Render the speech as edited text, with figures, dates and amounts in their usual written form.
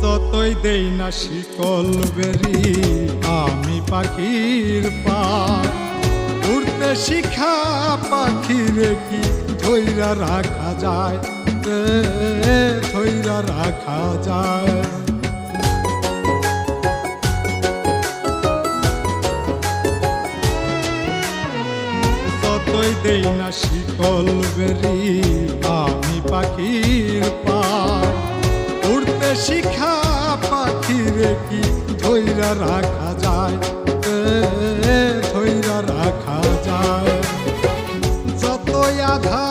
যতই দেই না শিকল বেরি আমি পাখির পা উড়তে শিখা পাখিরে কি ধইরা রাখা যায়, ধইরা রাখা যায়। যতই দেই না শিকল বেরি আমি পাখির পা উড়তে শিখা পাখিরে কি ধইরা রাখা যায়, ধইরা রাখা যায়। যতই আধা